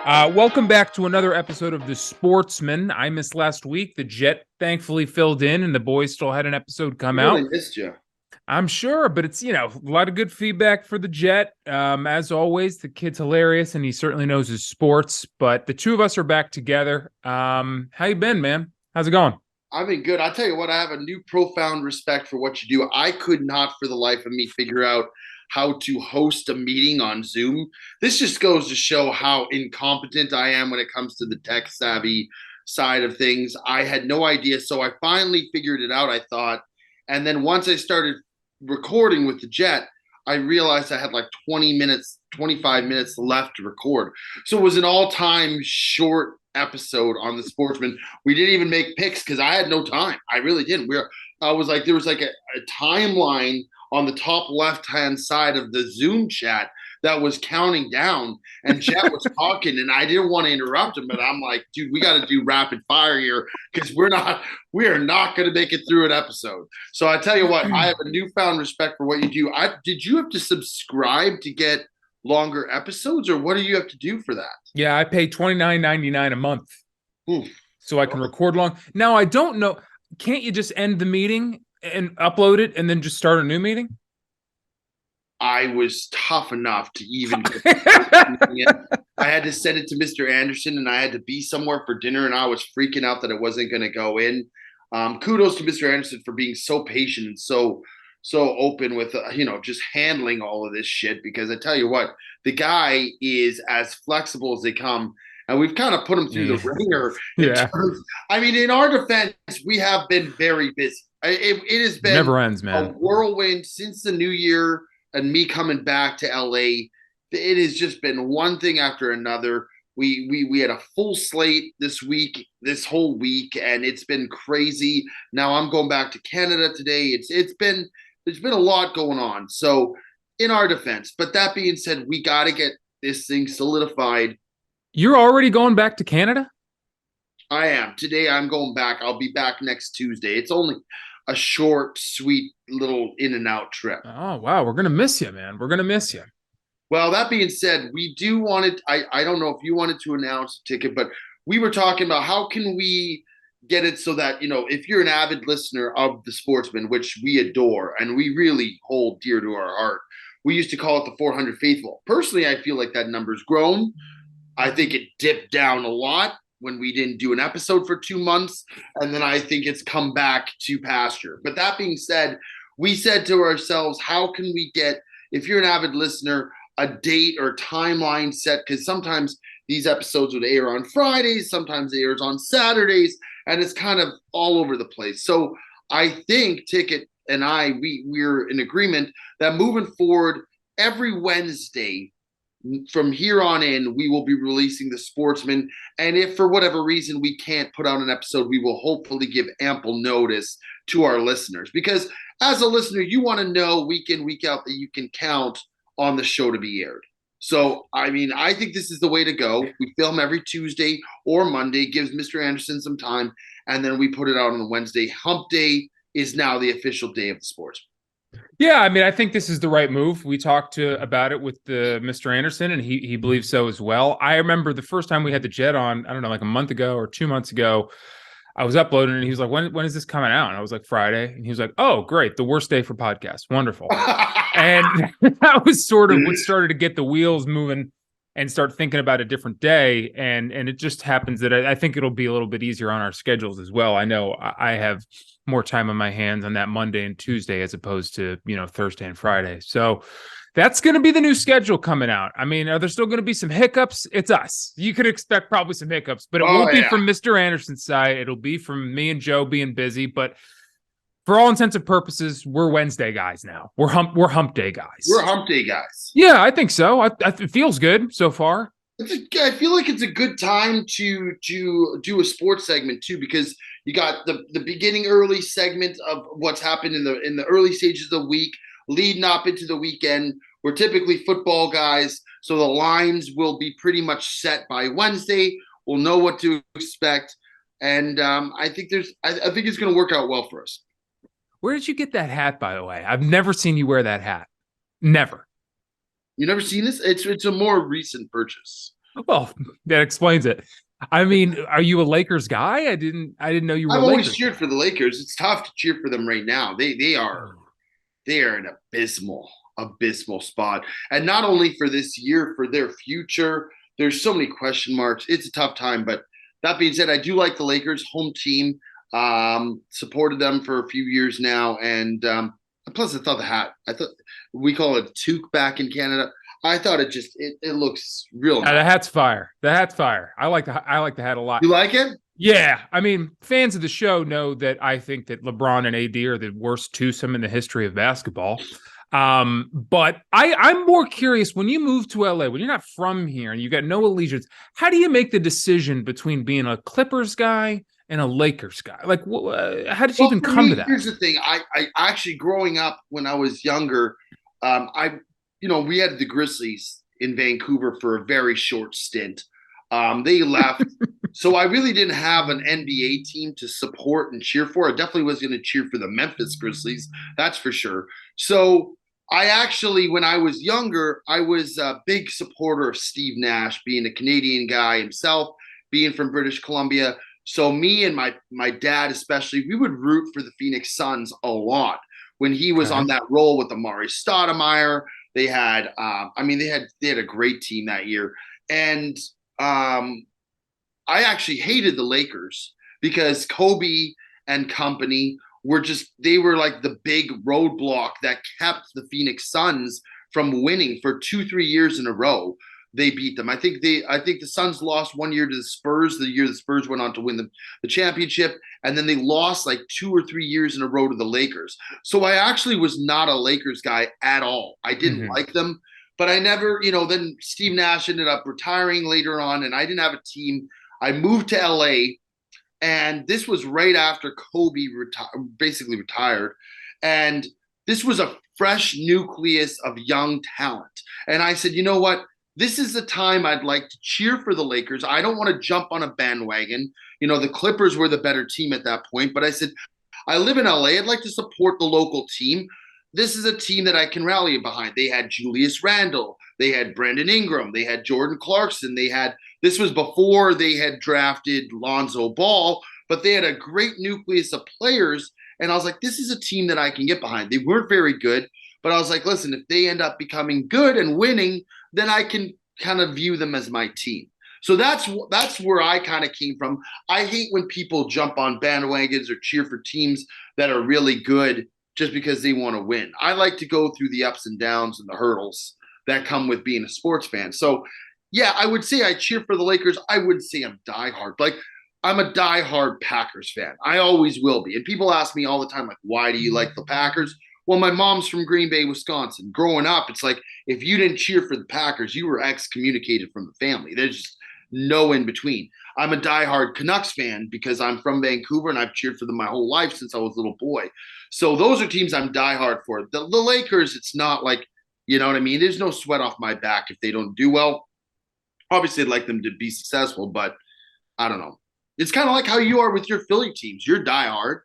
Welcome back to another episode of The Sportsman. I missed last week. The Jet thankfully filled in, and the boys still had an episode come out. Really missed you. I'm sure, but it's, a lot of good feedback for the Jet. As always, the kid's hilarious, and he certainly knows his sports. But the two of us are back together. How you been, man? How's it going? I've been good. I'll tell you what, I have a new profound respect for what you do. I could not for the life of me figure out how to host a meeting on Zoom. This just goes to show how incompetent I am when it comes to the tech savvy side of things. I had no idea. So I finally figured it out, I thought. And then once I started recording with the Jet, I realized I had like 20 minutes, 25 minutes left to record. So it was an all-time short episode on the Sportsman. We didn't even make picks because I had no time. I really didn't. I was like, there was like a timeline on the top left-hand side of the Zoom chat that was counting down, and Jet was talking, and I didn't want to interrupt him, but I'm like, dude, we got to do rapid fire here because we are not going to make it through an episode. So I tell you what, I have a newfound respect for what you do. Did you have to subscribe to get longer episodes, or what do you have to do for that? Yeah, I pay $29.99 a month, Ooh. so I can record long. Now, I don't know. Can't you just end the meeting and upload it and then just start a new meeting? I was tough enough to even I had to send it to Mr. Anderson, and I had to be somewhere for dinner, and I was freaking out that it wasn't going to go in. Kudos to Mr. Anderson for being so patient and so open with just handling all of this shit, because I tell you what, the guy is as flexible as they come, and we've kind of put him through the ringer. Yeah. I mean, in our defense, we have been very busy. It has been never ends, man. A whirlwind since the new year and me coming back to LA. It has just been one thing after another. We had a full slate this whole week, and it's been crazy. Now I'm going back to Canada today. There's been a lot going on. So in our defense, but that being said, we got to get this thing solidified. You're already going back to Canada? I am. Today I'm going back. I'll be back next Tuesday. It's only a short, sweet little in and out trip. Oh, wow. We're going to miss you, man. We're going to miss you. Well, that being said, we do want it. I don't know if you wanted to announce a ticket, but we were talking about how can we get it so that, if you're an avid listener of the Sportsman, which we adore and we really hold dear to our heart, we used to call it the 400 Faithful. Personally, I feel like that number's grown. I think it dipped down a lot when we didn't do an episode for 2 months, and then I think it's come back to pasture. But that being said, we said to ourselves, how can we get, if you're an avid listener, a date or timeline set? Because sometimes these episodes would air on Fridays, sometimes it airs on Saturdays, and it's kind of all over the place. So I think Ticket and we're in agreement that moving forward, every Wednesday from here on in, we will be releasing the Sportsman. And if for whatever reason we can't put out an episode, we will hopefully give ample notice to our listeners. Because as a listener, you want to know week in, week out that you can count on the show to be aired. So, I mean, I think this is the way to go. We film every Tuesday or Monday, gives Mr. Anderson some time, and then we put it out on the Wednesday. Hump Day is now the official day of the Sportsman. Yeah, I mean, I think this is the right move. We talked about it with Mr. Anderson, and he believes so as well. I remember the first time we had the Jet on, I don't know, like a month ago or 2 months ago, I was uploading, and he was like, when is this coming out? And I was like, Friday. And he was like, oh, great. The worst day for podcasts. Wonderful. And that was sort of what started to get the wheels moving and start thinking about a different day. And it just happens that I think it'll be a little bit easier on our schedules as well. I know I have more time on my hands on that Monday and Tuesday as opposed to, Thursday and Friday. So that's going to be the new schedule coming out. I mean, are there still going to be some hiccups? It's us. You could expect probably some hiccups, but it won't be from Mr. Anderson's side. It'll be from me and Joe being busy. But for all intents and purposes, we're Wednesday guys now. We're hump day guys. We're hump day guys. Yeah, I think so. It feels good so far. I feel like it's a good time to do a sports segment too, because you got the beginning early segment of what's happened in the early stages of the week, leading up into the weekend. We're typically football guys, so the lines will be pretty much set by Wednesday. We'll know what to expect, and I think it's going to work out well for us. Where did you get that hat, by the way? I've never seen you wear that hat. Never. You never seen this? It's a more recent purchase. Well, that explains it. I mean, are you a Lakers guy? I didn't know you were I've a always Lakers cheered for the Lakers. It's tough to cheer for them right now. They are an abysmal spot. And not only for this year, for their future. There's so many question marks. It's a tough time. But that being said, I do like the Lakers home team. Supported them for a few years now. And plus I thought the hat, I thought we call it toque back in Canada. I thought it looks real The nice. hat's fire. The hat's fire. I like the hat a lot. You like it? Yeah, I mean, fans of the show know that I think that LeBron and AD are the worst twosome in the history of basketball. But I'm more curious when you move to LA, when you're not from here and you got no allegiance, how do you make the decision between being a Clippers guy and a Lakers guy? Like, how did you Well, even for come to me, that? here's the thing. I actually growing up when I was younger, I we had the Grizzlies in Vancouver for a very short stint. They left, so I really didn't have an NBA team to support and cheer for. I definitely was going to cheer for the Memphis Grizzlies, that's for sure. So I actually, when I was younger, I was a big supporter of Steve Nash, being a Canadian guy himself, being from British Columbia. So me and my dad especially, we would root for the Phoenix Suns a lot when he was Okay. on that role with Amari Stoudemire. They had, they had a great team that year, and um, I actually hated the Lakers because Kobe and company were just they were like the big roadblock that kept the Phoenix Suns from winning for 2-3 years in a row. They beat them. I think the Suns lost one year to the Spurs, the year the Spurs went on to win the championship, and then they lost like 2 or 3 years in a row to the Lakers. So I actually was not a Lakers guy at all. I didn't Mhm. like them, but I never, then Steve Nash ended up retiring later on, and I didn't have a team. I moved to LA, and this was right after Kobe basically retired. And this was a fresh nucleus of young talent. And I said, you know what? This is the time I'd like to cheer for the Lakers. I don't want to jump on a bandwagon. The Clippers were the better team at that point, but I said, I live in LA. I'd like to support the local team. This is a team that I can rally behind. They had Julius Randle, they had Brandon Ingram, they had Jordan Clarkson, this was before they had drafted Lonzo Ball, but they had a great nucleus of players. And I was like, this is a team that I can get behind. They weren't very good, but I was like, listen, if they end up becoming good and winning, then I can kind of view them as my team. So that's where I kind of came from. I hate when people jump on bandwagons or cheer for teams that are really good just because they want to win. I like to go through the ups and downs and the hurdles that come with being a sports fan. So, yeah, I would say I cheer for the Lakers. I wouldn't say I'm diehard. Like, I'm a diehard Packers fan. I always will be. And people ask me all the time, like, why do you like the Packers? Well, my mom's from Green Bay, Wisconsin. Growing up, it's like if you didn't cheer for the Packers, you were excommunicated from the family. There's just no in between. I'm a diehard Canucks fan because I'm from Vancouver and I've cheered for them my whole life since I was a little boy. So those are teams I'm diehard for. The Lakers, it's not like, you know what I mean? There's no sweat off my back if they don't do well. Obviously, I'd like them to be successful, but I don't know. It's kind of like how you are with your Philly teams. You're diehard.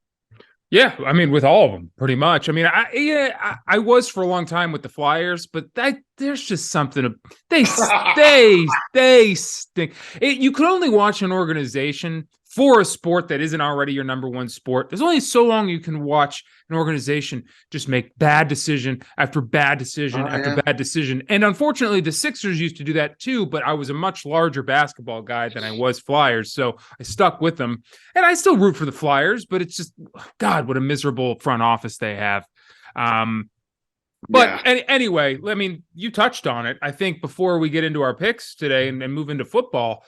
Yeah, I mean, with all of them, pretty much. I mean, I was for a long time with the Flyers, but there's just something. They they stink. You could only watch an organization for a sport that isn't already your number one sport. There's only so long you can watch an organization just make bad decision after bad decision after Yeah. bad decision. And unfortunately, the Sixers used to do that too. But I was a much larger basketball guy than I was Flyers, so I stuck with them. And I still root for the Flyers, but it's just God, what a miserable front office they have. But Yeah. anyway, I mean, you touched on it. I think before we get into our picks today and move into football,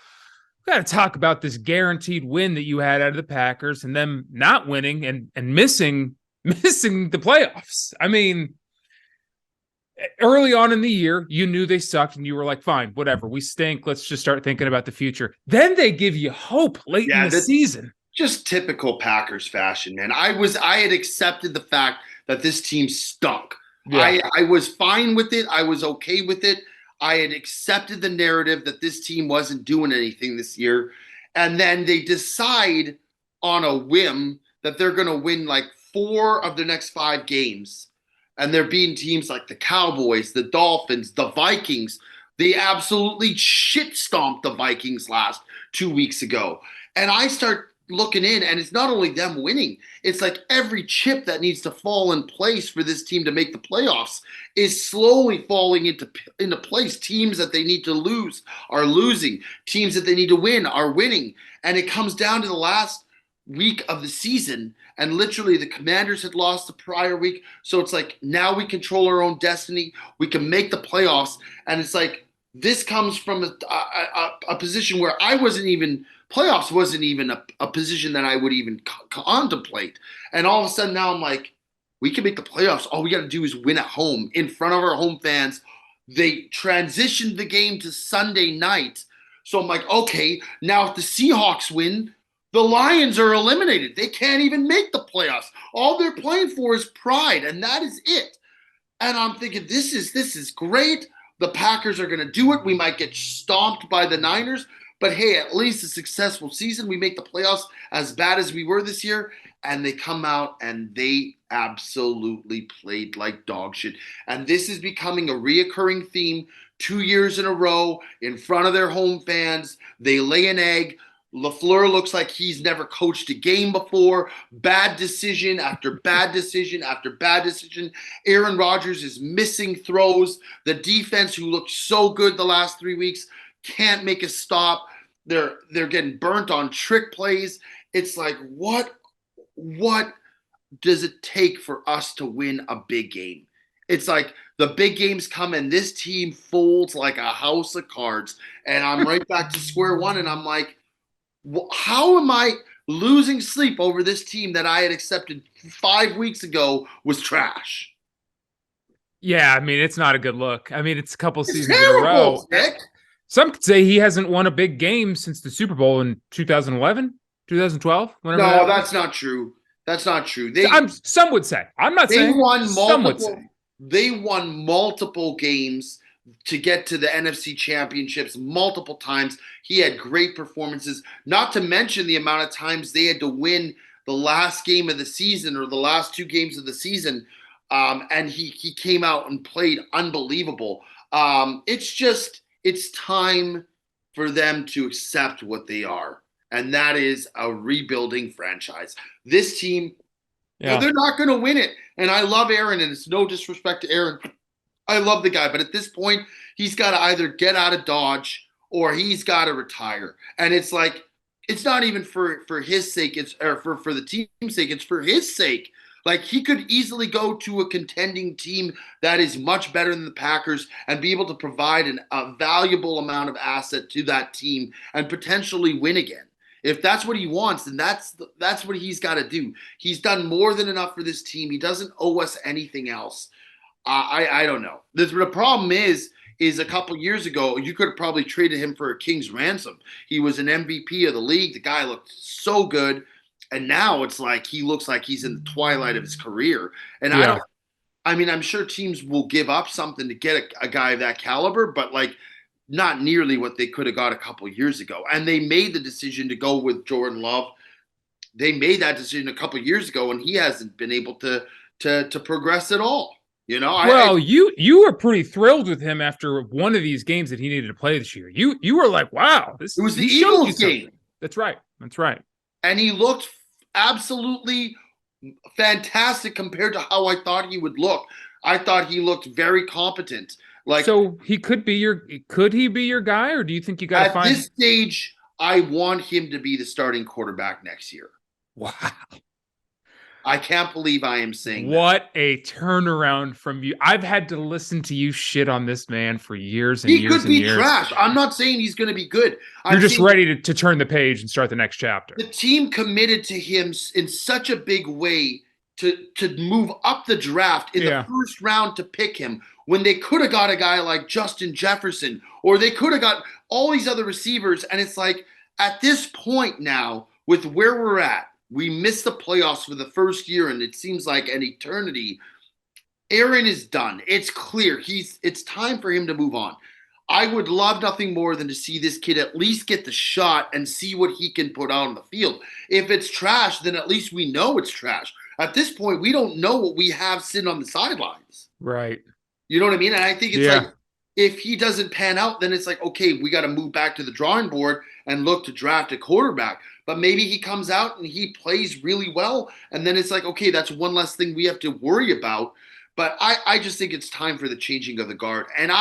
we got to talk about this guaranteed win that you had out of the Packers and them not winning and missing the playoffs. I mean, early on in the year, you knew they sucked and you were like, fine, whatever, we stink. Let's just start thinking about the future. Then they give you hope late in Yeah, the that's season. just typical Packers fashion, man. I had accepted the fact that this team stunk. Yeah. I was fine with it. I was okay with it. I had accepted the narrative that this team wasn't doing anything this year. And then they decide on a whim that they're going to win like 4 of the next 5 games. And they're beating teams like the Cowboys, the Dolphins, the Vikings. They absolutely shit stomped the Vikings last 2 weeks ago. And I start looking in, and it's not only them winning, it's like every chip that needs to fall in place for this team to make the playoffs is slowly falling into place. Teams that they need to lose are losing. Teams that they need to win are winning. And it comes down to the last week of the season, and literally the Commanders had lost the prior week. So it's like now we control our own destiny. We can make the playoffs. And it's like this comes from a position where I wasn't even playoffs wasn't even a position that I would even contemplate. And all of a sudden now I'm like, we can make the playoffs. All we got to do is win at home in front of our home fans. They transitioned the game to Sunday night. So I'm like, okay, now if the Seahawks win, the Lions are eliminated. They can't even make the playoffs. All they're playing for is pride, and that is it. And I'm thinking, this is great. The Packers are going to do it. We might get stomped by the Niners, but hey, at least a successful season. We make the playoffs as bad as we were this year, and they come out and they absolutely played like dog shit. And this is becoming a reoccurring theme 2 years in a row in front of their home fans. They lay an egg. LaFleur looks like he's never coached a game before. Bad decision after bad decision after bad decision. Aaron Rodgers is missing throws. The defense, who looked so good the last 3 weeks, can't make a stop. They're getting burnt on trick plays. It's like, what does it take for us to win a big game? It's like the big games come and this team folds like a house of cards. And I'm right back to square one, and I'm like, how am I losing sleep over this team that I had accepted 5 weeks ago was trash? Yeah, I mean, it's not a good look. I mean, it's a couple It's seasons terrible, in a row. Nick. Some could say he hasn't won a big game since the Super Bowl in 2011, 2012. Whenever No, that's not true. That's not true. Some would say. I'm not They saying. won Some would multiple. say. They won multiple games to get to the NFC championships multiple times. He had great performances, not to mention the amount of times they had to win the last game of the season or the last 2 games of the season. And he came out and played unbelievable. It's time for them to accept what they are. And that is a rebuilding franchise. This team, they're not going to win it. And I love Aaron, and it's no disrespect to Aaron. I love the guy, but at this point, he's got to either get out of Dodge or he's got to retire. And it's like, it's not even for his sake, it's for the team's sake, it's for his sake. Like, he could easily go to a contending team that is much better than the Packers and be able to provide a valuable amount of asset to that team and potentially win again. If that's what he wants, then that's what he's got to do. He's done more than enough for this team. He doesn't owe us anything else. I don't know. The problem is a couple years ago, you could have probably traded him for a king's ransom. He was an MVP of the league. The guy looked so good. And now it's like he looks like he's in the twilight of his career. And I'm sure teams will give up something to get a guy of that caliber, but like not nearly what they could have got a couple years ago. And they made the decision to go with Jordan Love. They made that decision a couple years ago, and he hasn't been able to progress at all. You know, you were pretty thrilled with him after one of these games that he needed to play this year. You were like, wow, it was the Eagles game. That's right. And he looked absolutely fantastic compared to how I thought he would look. I thought he looked very competent. Like, so could he be your guy, or do you think you got to find? At this stage, I want him to be the starting quarterback next year. Wow. I can't believe I am saying what a turnaround from you. I've had to listen to you shit on this man for years and years and years. He could be trash. I'm not saying he's going to be good. You're just ready to turn the page and start the next chapter. The team committed to him in such a big way to move up the draft in the first round to pick him, when they could have got a guy like Justin Jefferson, or they could have got all these other receivers. And it's like, at this point now, with where we're at, we missed the playoffs for the first year, and it seems like an eternity. Aaron is done. It's clear. It's time for him to move on. I would love nothing more than to see this kid at least get the shot and see what he can put out on the field. If it's trash, then at least we know it's trash. At this point, we don't know what we have sitting on the sidelines. Right. You know what I mean? And I think it's like, if he doesn't pan out, then it's like, okay, we got to move back to the drawing board and look to draft a quarterback. But maybe he comes out and he plays really well. And then it's like, okay, that's one less thing we have to worry about. But I just think it's time for the changing of the guard. And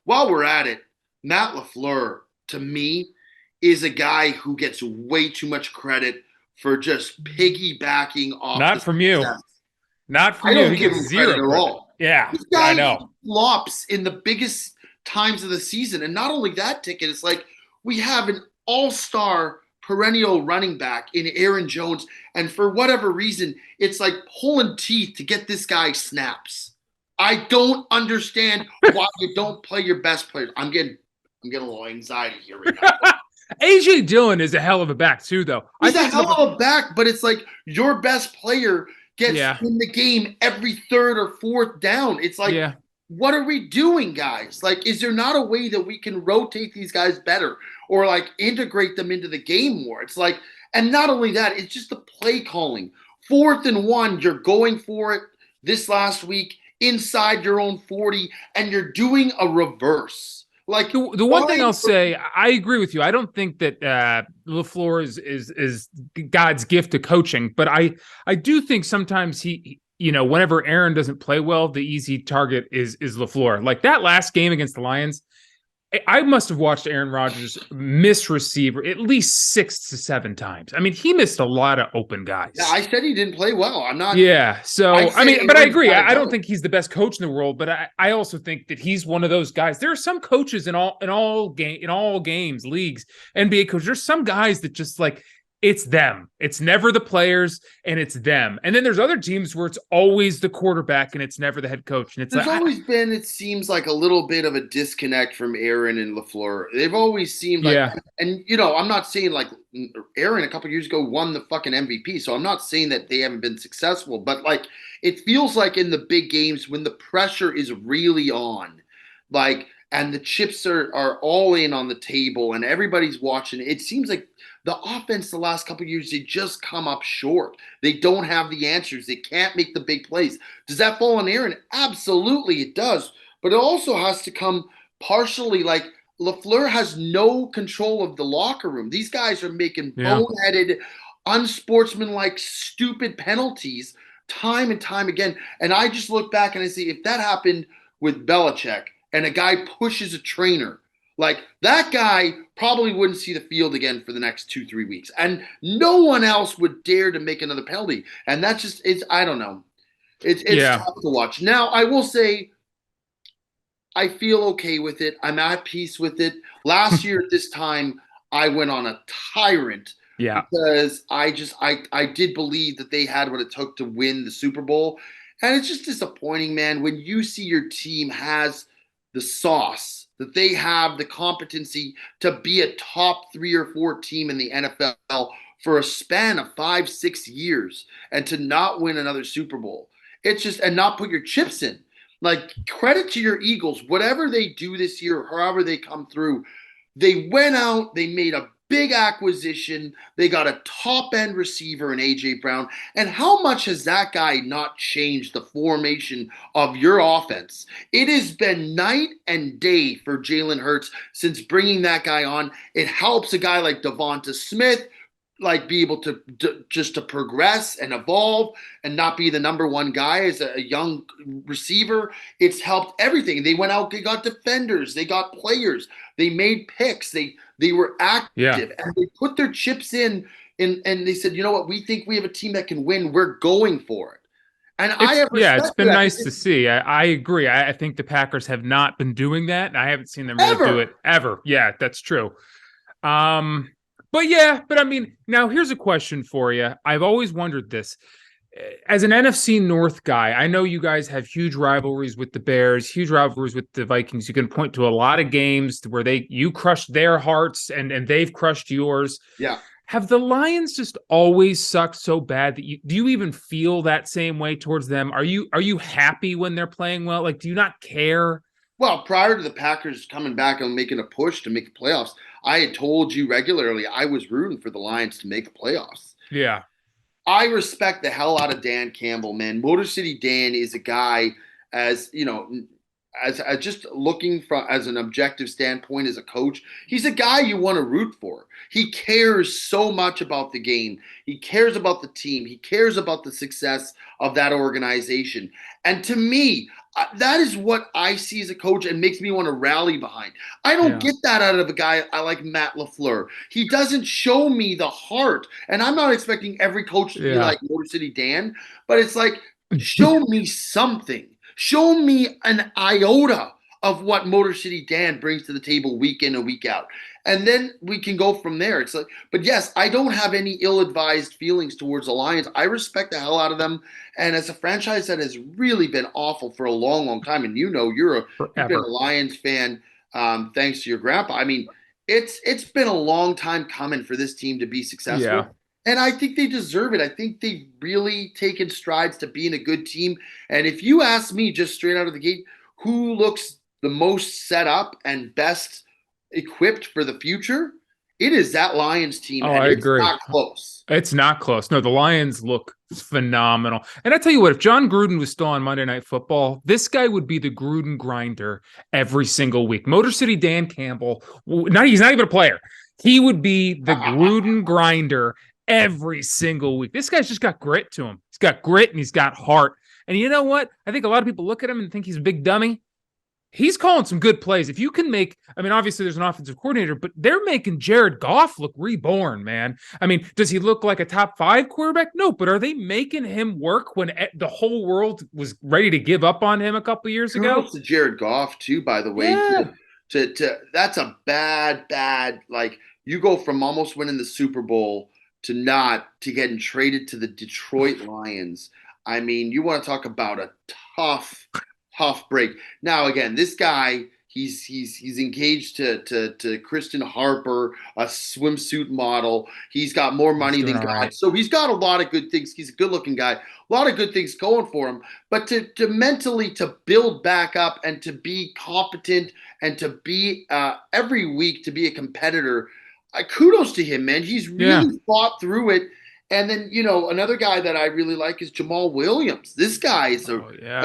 while we're at it, Matt LaFleur, to me, is a guy who gets way too much credit for just piggybacking off Not the from you. success. Not from I you. don't He give gets him zero credit at all. Yeah, This I guy know. flops in the biggest times of the season. And not only that, Ticket, it's like we have an all-star perennial running back in Aaron Jones. And for whatever reason, it's like pulling teeth to get this guy snaps. I don't understand why you don't play your best players. I'm getting a little anxiety here right now. AJ Dillon is a hell of a back too, though. He's a hell of a back, but it's like your best player gets in the game every third or fourth down. It's like, what are we doing, guys? Like, is there not a way that we can rotate these guys better or like integrate them into the game more? It's like, and not only that, it's just the play calling. 4th and 1, you're going for it this last week inside your own 40, and you're doing a reverse. Like the one thing I'll say, I agree with you. I don't think that LaFleur is God's gift to coaching, but I do think sometimes he whenever Aaron doesn't play well, the easy target is LaFleur. Like that last game against the Lions, I must have watched Aaron Rodgers miss receiver at least 6 to 7 times. I mean, he missed a lot of open guys. Yeah, I said he didn't play well. I'm not. Yeah. So, I mean, but I agree. I don't think he's the best coach in the world, but I also think that he's one of those guys. There are some coaches in all games, leagues, NBA coaches. There's some guys that just like, it's them. It's never the players, and it's them. And then there's other teams where it's always the quarterback, and it's never the head coach. And it's there's always been, it seems like a little bit of a disconnect from Aaron and LaFleur. They've always seemed like, and I'm not saying like Aaron a couple years ago won the fucking MVP, so I'm not saying that they haven't been successful, but like it feels like in the big games when the pressure is really on, like, and the chips are all in on the table and everybody's watching, it seems like the offense the last couple of years, they just come up short. They don't have the answers. They can't make the big plays. Does that fall on Aaron? Absolutely, it does. But it also has to come partially like LaFleur has no control of the locker room. These guys are making boneheaded, unsportsmanlike, stupid penalties time and time again. And I just look back and I see if that happened with Belichick and a guy pushes a trainer, like that guy probably wouldn't see the field again for the next 2-3 weeks. And no one else would dare to make another penalty. And that's just, I don't know. It's tough to watch. Now, I will say, I feel okay with it. I'm at peace with it. Last year at this time, I went on a tyrant. Yeah. Because I did believe that they had what it took to win the Super Bowl. And it's just disappointing, man, when you see your team has the sauce, that they have the competency to be a top 3 or 4 team in the NFL for a span of 5-6 years and to not win another Super Bowl. It's just, and not put your chips in. Like, credit to your Eagles, whatever they do this year, however they come through, they went out, they made a big acquisition, they got a top-end receiver in A.J. Brown, and how much has that guy not changed the formation of your offense? It has been night and day for Jalen Hurts since bringing that guy on. It helps a guy like Devonta Smith like be able to just to progress and evolve and not be the number one guy as a young receiver. It's helped everything. They went out, they got defenders, they got players, they made picks, they were active, and they put their chips in and they said, you know what, we think we have a team that can win. We're going for it. And it's been nice to see. I agree. I think the Packers have not been doing that, and I haven't seen them really do it ever. Yeah, that's true. But I mean, now here's a question for you. I've always wondered this. As an NFC North guy, I know you guys have huge rivalries with the Bears, huge rivalries with the Vikings. You can point to a lot of games where you crushed their hearts and they've crushed yours. Yeah. Have the Lions just always sucked so bad that do you even feel that same way towards them? Are you happy when they're playing well? Like, do you not care? Well, prior to the Packers coming back and making a push to make the playoffs, I had told you regularly I was rooting for the Lions to make the playoffs. Yeah. I respect the hell out of Dan Campbell, man. Motor City Dan is a guy, as you know, as just looking from as an objective standpoint as a coach, he's a guy you want to root for. He cares so much about the game. He cares about the team. He cares about the success of that organization. And to me, that is what I see as a coach and makes me want to rally behind. I don't Yeah. get that out of a guy I like Matt LaFleur. He doesn't show me the heart. And I'm not expecting every coach to be Yeah. like Motor City Dan, but it's like, show me something. Show me an iota of what Motor City Dan brings to the table week in and week out. And then we can go from there. It's like, but yes, I don't have any ill-advised feelings towards the Lions. I respect the hell out of them. And as a franchise that has really been awful for a long, long time, and you've been a Forever. Lions fan thanks to your grandpa. I mean, it's been a long time coming for this team to be Yeah. successful. And I think they deserve it. I think they've really taken strides to being a good team. And if you ask me just straight out of the gate, who looks the most set up and best equipped for the future, it is that Lions team, Oh, and I it's agree. not close. It's not close. No, the Lions look phenomenal. And I tell you what, if John Gruden was still on Monday Night Football, this guy would be the Gruden grinder every single week. Motor City Dan Campbell, he's not even a player. He would be the Gruden grinder every single week. This guy's just got grit to him. He's got grit and he's got heart. And you know what? I think a lot of people look at him and think he's a big dummy. He's calling some good plays. If you can make, I mean, obviously there's an offensive coordinator, but they're making Jared Goff look reborn, man. I mean, does he look like a top 5 quarterback? No, but are they making him work when the whole world was ready to give up on him a couple years ago? Kudos to Jared Goff too, by the way. Yeah. To that's a bad like you go from almost winning the Super Bowl to getting traded to the Detroit Lions. I mean, you want to talk about a tough break. Now again, this guy he's engaged to Kristen Harper, a swimsuit model. He's got more money than God, Right. so he's got a lot of good things. He's a good-looking guy, a lot of good things going for him. But to mentally to build back up and to be competent and to be every week to be a competitor, kudos to him, man. He's really fought through it. And then, another guy that I really like is Jamal Williams. This guy is a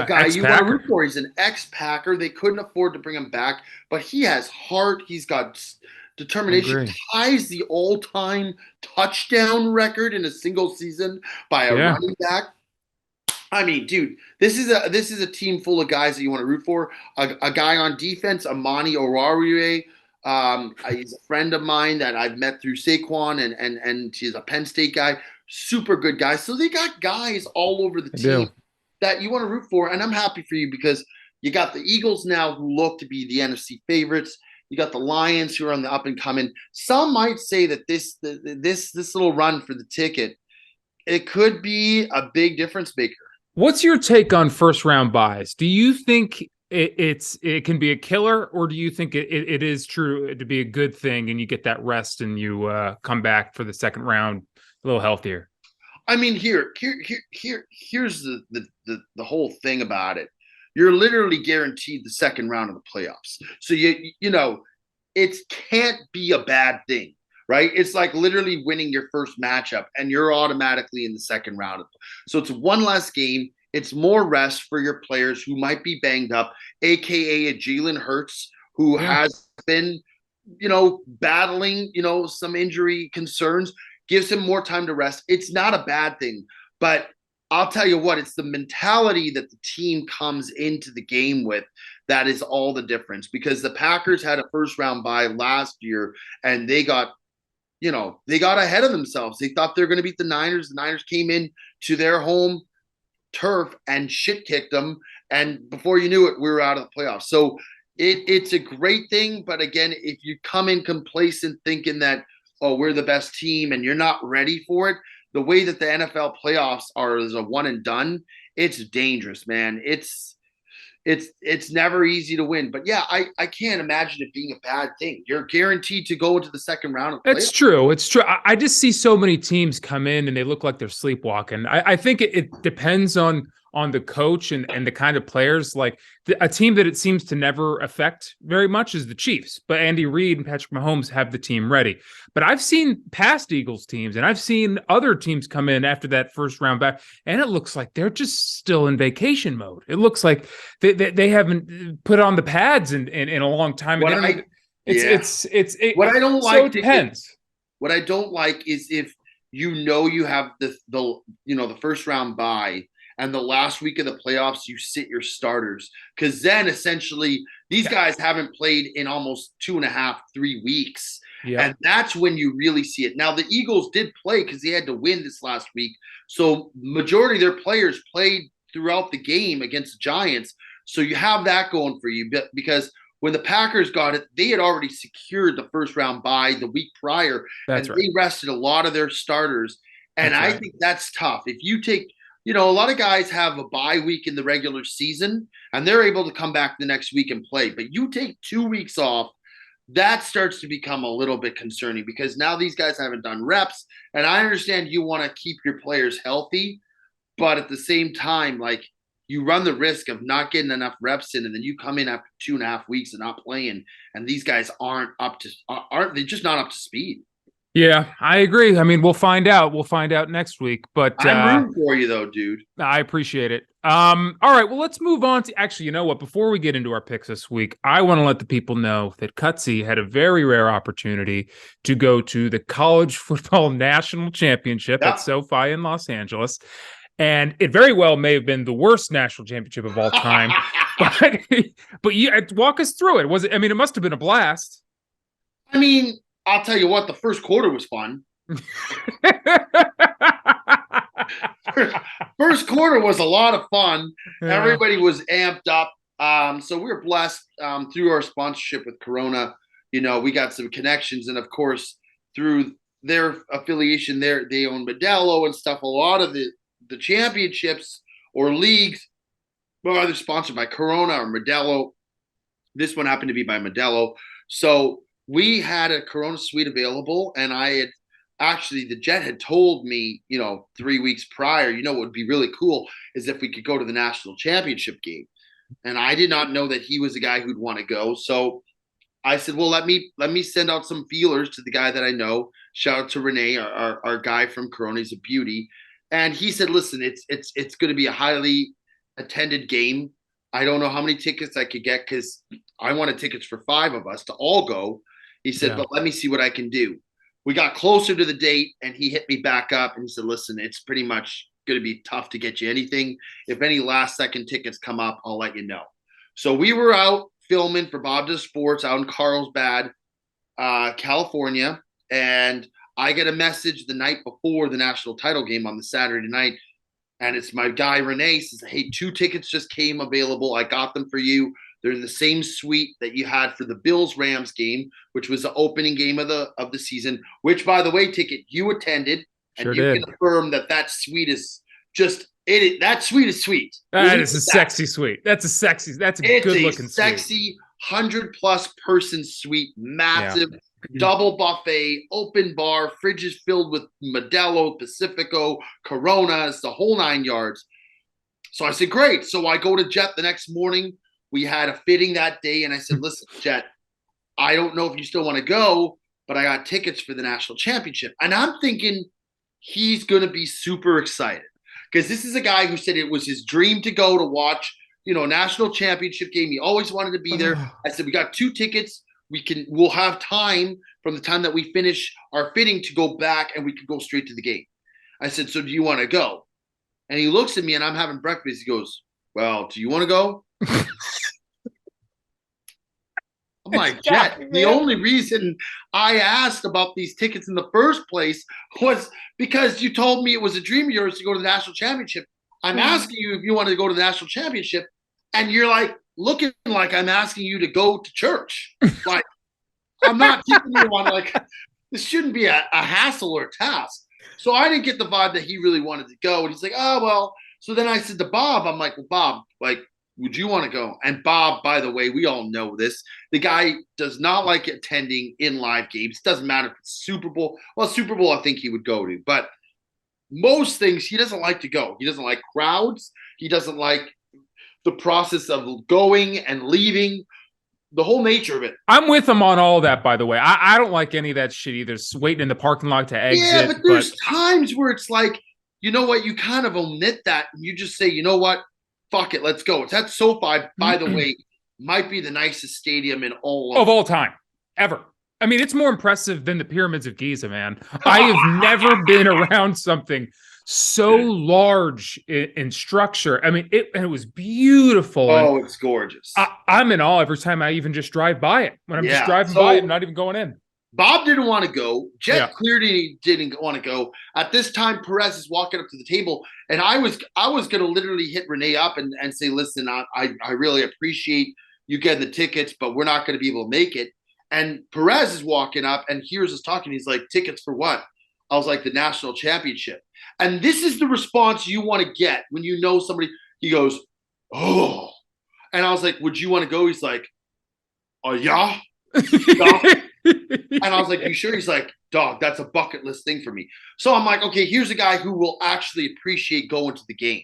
guy you want to root for. He's an ex-Packer. They couldn't afford to bring him back, but he has heart. He's got determination. Ties the all-time touchdown record in a single season by a running back. I mean, dude, this is a team full of guys that you want to root for. A guy on defense, Amani Oruwariye. He's a friend of mine that I've met through Saquon, and he's a Penn State guy, super good guy. So they got guys all over the team that you want to root for, and I'm happy for you because you got the Eagles now who look to be the NFC favorites. You got the Lions who are on the up and coming. Some might say that this little run for the ticket, it could be a big difference maker. What's your take on first round buys? Do you think it can be a killer, or do you think it is true to be a good thing and you get that rest and you come back for the second round a little healthier? I mean, here's the whole thing about it. You're literally guaranteed the second round of the playoffs. So it can't be a bad thing, right? It's like literally winning your first matchup and you're automatically in the second round. So it's one less game. It's more rest for your players who might be banged up, aka a Jalen Hurts who has been, battling, some injury concerns. Gives him more time to rest. It's not a bad thing, but I'll tell you what, it's the mentality that the team comes into the game with that is all the difference, because the Packers had a first round bye last year and they got ahead of themselves. They thought they were going to beat the Niners. The Niners came in to their home turf and shit kicked them. And before you knew it, we were out of the playoffs. So it's a great thing. But again, if you come in complacent thinking that, oh, we're the best team and you're not ready for it, the way that the NFL playoffs are as a one and done, it's dangerous, man. It's never easy to win. But yeah, I can't imagine it being a bad thing. You're guaranteed to go into the second round of playoffs. It's true. It's true. I just see so many teams come in and they look like they're sleepwalking. I think it depends on on the coach and the kind of players. Like a team that it seems to never affect very much is the Chiefs, but Andy Reid and Patrick Mahomes have the team ready. But I've seen past Eagles teams and I've seen other teams come in after that first round back, and it looks like they're just still in vacation mode. It looks like they haven't put on the pads in a long time. What And I, what I don't so like, it depends. What I don't like is if you have the first round bye and the last week of the playoffs you sit your starters, because then essentially these guys haven't played in almost 2.5-3 weeks. Yeah. And that's when you really see it. Now the Eagles did play because they had to win this last week, so majority of their players played throughout the game against the Giants, so you have that going for you. Because when the Packers got it, they had already secured the first round bye the week prior. That's and right. They rested a lot of their starters. And That's I right. think that's tough. If you take, a lot of guys have a bye week in the regular season and they're able to come back the next week and play. But you take 2 weeks off, that starts to become a little bit concerning because now these guys haven't done reps. And I understand you want to keep your players healthy, but at the same time, like, you run the risk of not getting enough reps in, and then you come in after 2.5 weeks and not playing, and these guys aren't they just not up to speed. Yeah, I agree. I mean, we'll find out. We'll find out next week. But I'm rooting for you though, dude. I appreciate it. All right, well, let's move on to actually, you know what? Before we get into our picks this week, I want to let the people know that Cutsy had a very rare opportunity to go to the College Football National Championship at SoFi in Los Angeles. And it very well may have been the worst national championship of all time. but you walk us through it. It must have been a blast. I mean, I'll tell you what, the first quarter was fun. First quarter was a lot of fun. Yeah. Everybody was amped up. So we were blessed through our sponsorship with Corona. We got some connections, and of course, through their affiliation, they own Modelo and stuff. A lot of the championships or leagues were either sponsored by Corona or Modelo. This one happened to be by Modelo. So we had a Corona suite available, and the Jet had told me, 3 weeks prior, what would be really cool is if we could go to the national championship game. And I did not know that he was the guy who'd want to go. So I said, well, let me send out some feelers to the guy that I know. Shout out to Renee, our guy from Corona. He's a beauty. And he said, listen, it's going to be a highly attended game. I don't know how many tickets I could get because I wanted tickets for 5 of us to all go. He said, but let me see what I can do. We got closer to the date and he hit me back up and he said, listen, it's pretty much going to be tough to get you anything. If any last second tickets come up, I'll let you know. So we were out filming for Bob Does Sports out in Carlsbad, California. And I get a message the night before the national title game on the Saturday night. And it's my guy, Renee, says, hey, 2 tickets just came available. I got them for you. They're in the same suite that you had for the Bills-Rams game, which was the opening game of the season, which, by the way, Ticket, you attended. And sure you did. Can affirm that suite is just – that suite is sweet. That is a sexy suite. That's a good-looking suite. Sexy 100-plus person suite, massive, double buffet, open bar, fridges filled with Modelo, Pacifico, Coronas, the whole 9 yards. So I said, great. So I go to Jet the next morning. We had a fitting that day, and I said, listen, Jet, I don't know if you still want to go, but I got tickets for the national championship. And I'm thinking he's going to be super excited because this is a guy who said it was his dream to go to watch, national championship game. He always wanted to be there. I said, we got 2 tickets. We'll have time from the time that we finish our fitting to go back, and we could go straight to the game. I said, so do you want to go? And he looks at me, and I'm having breakfast. He goes, well, do you want to go? I'm like, Jet, the only reason I asked about these tickets in the first place was because you told me it was a dream of yours to go to the national championship. I'm asking you if you want to go to the national championship, and you're like looking like I'm asking you to go to church. Like, I'm not keeping you on, like, this shouldn't be a hassle or a task. So I didn't get the vibe that he really wanted to go. And he's like, oh, well. So then I said to Bob, I'm like, well, Bob, like, would you want to go? And Bob, by the way, we all know this. The guy does not like attending in live games. Doesn't matter if it's Super Bowl. Well, Super Bowl, I think he would go to. But most things, he doesn't like to go. He doesn't like crowds. He doesn't like the process of going and leaving, the whole nature of it. I'm with him on all that, by the way. I don't like any of that shit either. Waiting in the parking lot to exit. Yeah, but there's times where it's like, you know what, you kind of omit that and you just say, you know what, fuck it, let's go. It's at SoFi, by the way, might be the nicest stadium in all time, ever. I mean, it's more impressive than the pyramids of Giza, man. I have never been around something so large in structure. I mean, it was beautiful. Oh, it's gorgeous. I'm in awe every time I even just drive by it. When I'm just driving by it, I'm not even going in. Bob didn't want to go. Jet clearly didn't want to go. At this time, Perez is walking up to the table, and I was going to literally hit Renee up and say, listen, I really appreciate you getting the tickets, but we're not going to be able to make it. And Perez is walking up and hears us talking. He's like, tickets for what? I was like, the national championship. And this is the response you want to get when you know somebody. He goes, oh. And I was like, would you want to go? He's like, oh, yeah. And I was like, you sure? He's like, dog, that's a bucket list thing for me. So I'm like, okay, here's a guy who will actually appreciate going to the game.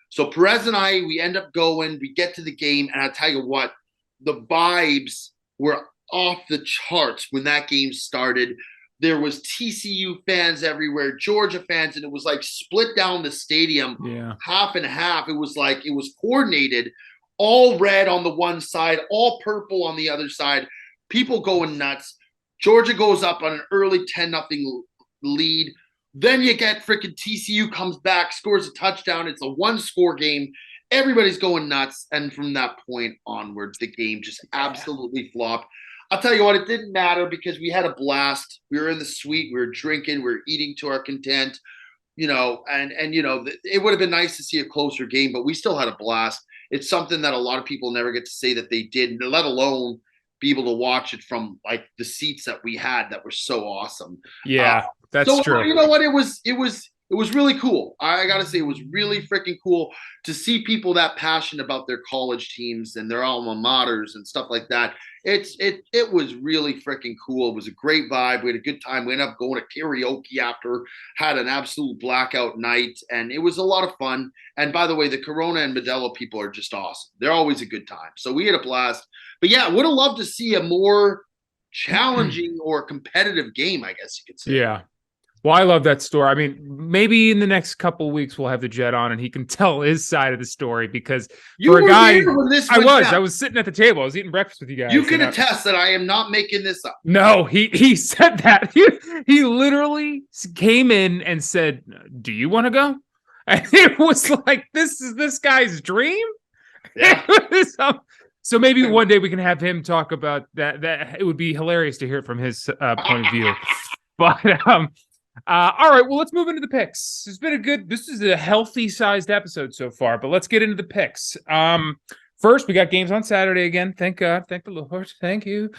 So Perez and I, we end up going. We get to the game. And I tell you what, the vibes were off the charts when that game started. There was TCU fans everywhere, Georgia fans, and it was like split down the stadium, half and half. It was like it was coordinated, all red on the one side, all purple on the other side. People going nuts. Georgia goes up on an early 10-0 lead. Then you get freaking TCU comes back, scores a touchdown. It's a one-score game. Everybody's going nuts. And from that point onwards, the game just absolutely flopped. I'll tell you what, it didn't matter because we had a blast. We were in the suite. We were drinking. We were eating to our content, you know, and you know, it would have been nice to see a closer game, but we still had a blast. It's something that a lot of people never get to say that they did, let alone be able to watch it from like the seats that we had that were so awesome. Yeah, that's true. You know what? It was really cool. I got to say, it was really freaking cool to see people that passionate about their college teams and their alma maters and stuff like that. It was really freaking cool. It was a great vibe. We had a good time. We ended up going to karaoke after, had an absolute blackout night, and it was a lot of fun. And by the way, the Corona and Modelo people are just awesome. They're always a good time. So we had a blast. But yeah, would have loved to see a more challenging or competitive game, I guess you could say. Yeah. Well, I love that story. I mean, maybe in the next couple of weeks we'll have the Jet on and he can tell his side of the story because for a guy, I was sitting at the table. I was eating breakfast with you guys. You can attest that I am not making this up. No, he said that. He literally came in and said, "Do you want to go?" And it was like, this is this guy's dream. Yeah. So maybe one day we can have him talk about that. That it would be hilarious to hear it from his point of view. But all right, well, let's move into the picks. This is a healthy sized episode so far, but let's get into the picks. First, we got games on Saturday again. Thank God. Thank the Lord. Thank you.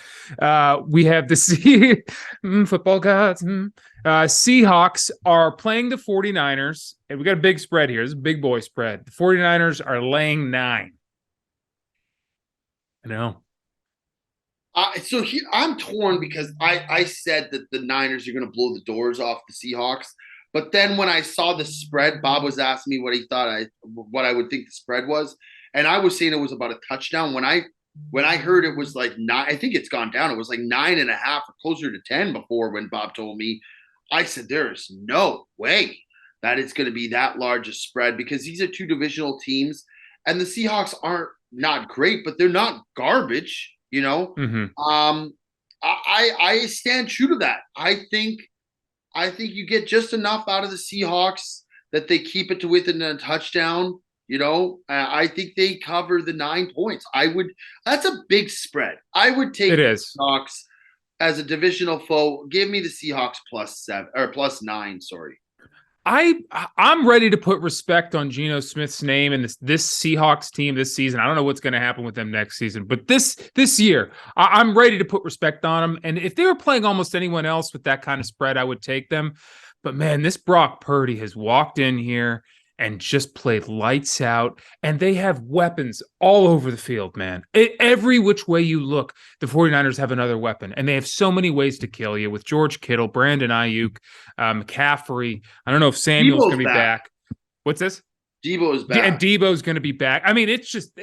We have the football gods. Seahawks are playing the 49ers, and we got a big spread here. This is a big boy spread. The 49ers are laying 9. I know. I'm torn because I said that the Niners are going to blow the doors off the Seahawks. But then when I saw the spread, Bob was asking me what he thought what I would think the spread was. And I was saying it was about a touchdown. When I heard it was like 9, I think it's gone down. It was like 9.5 or closer to 10 before when Bob told me. I said, there is no way that it's going to be that large a spread because these are two divisional teams. And the Seahawks aren't not great, but they're not garbage. You know, I stand true to that. I think you get just enough out of the Seahawks that they keep it to within a touchdown. You know, I think they cover the 9 points. That's a big spread. I would take the Seahawks as a divisional foe. Give me the Seahawks +7 or +9. Sorry. I'm ready to put respect on Geno Smith's name and this Seahawks team this season. I don't know what's going to happen with them next season, but this year, I'm ready to put respect on them. And if they were playing almost anyone else with that kind of spread, I would take them. But man, this Brock Purdy has walked in here and just played lights out, and they have weapons all over the field, man. Every which way you look, the 49ers have another weapon, and they have so many ways to kill you with George Kittle, Brandon Ayuk, McCaffrey. I don't know if Samuel's going to be back. What's this? Debo is And back. Debo's going to be back. I mean, it's just,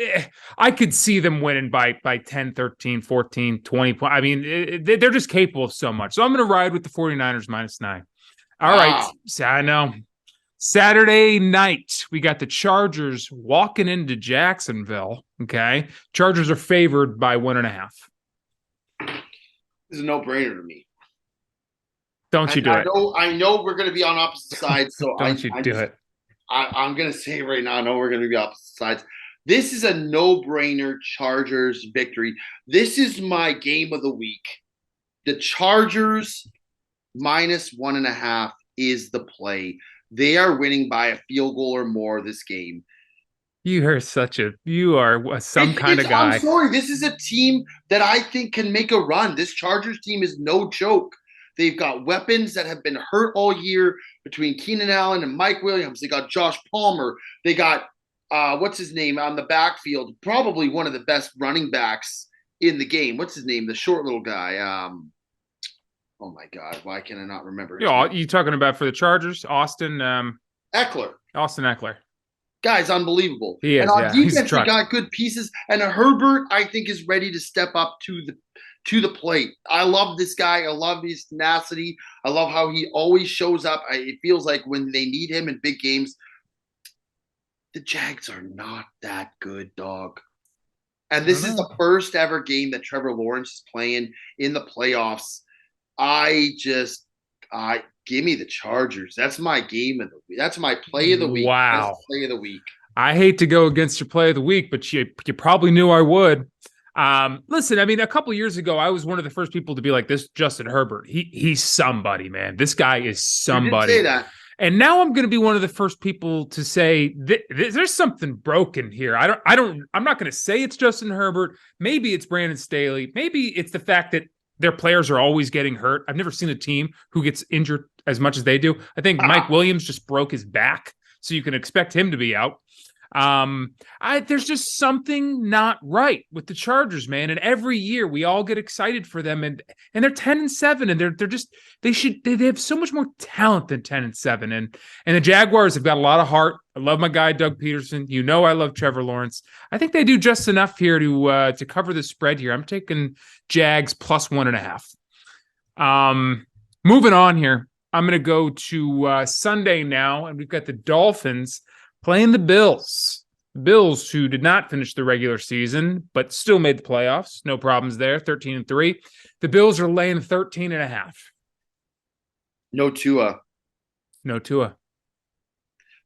I could see them winning by 10, 13, 14, 20 points. I mean, they're just capable of so much. So I'm going to ride with the 49ers -9. All right. Wow. So I know. Saturday night, we got the Chargers walking into Jacksonville. Okay. Chargers are favored by 1.5. This is a no-brainer to me. Don't you And do it. I know we're going to be on opposite sides, so Don't you do it. I'm going to say right now, I know we're going to be opposite sides. This is a no-brainer Chargers victory. This is my game of the week. The Chargers -1.5 is the play. They are winning by a field goal or more this game. You are some kind of guy. I'm sorry. This is a team that I think can make a run. This Chargers team is no joke. They've got weapons that have been hurt all year between Keenan Allen and Mike Williams. They got Josh Palmer. They got, what's his name on the backfield? Probably one of the best running backs in the game. What's his name? The short little guy. Oh, my God. Why can I not remember his name? You talking about for the Chargers? Austin Eckler. Guy's unbelievable. He is, and on yeah. He's a defense, they truck. got good pieces. And Herbert, I think, is ready to step up to the plate. I love this guy. I love his tenacity. I love how he always shows up. It feels like when they need him in big games, the Jags are not that good, dog. And this is the first ever game that Trevor Lawrence is playing in the playoffs. Give me the Chargers. That's my game of the week. That's my play of the week. Wow. That's play of the week. I hate to go against your play of the week, but you probably knew I would. Listen, I mean, a couple of years ago, I was one of the first people to be like, this Justin Herbert. He's somebody, man. This guy is somebody. You did say that. And now I'm going to be one of the first people to say there's something broken here. I'm not going to say it's Justin Herbert. Maybe it's Brandon Staley. Maybe it's the fact that their players are always getting hurt. I've never seen a team who gets injured as much as they do. I think Mike Williams just broke his back, so you can expect him to be out. There's just something not right with the Chargers, man. And every year we all get excited for them, and they're 10-7, and they have so much more talent than 10-7. And the Jaguars have got a lot of heart. I love my guy Doug Peterson. You know I love Trevor Lawrence. I think they do just enough here to cover the spread here. I'm taking Jags +1.5. Moving on here, I'm going to go to Sunday now, and we've got the Dolphins playing the Bills. The Bills, who did not finish the regular season, but still made the playoffs. No problems there, 13-3. The Bills are laying 13.5. No Tua. No Tua.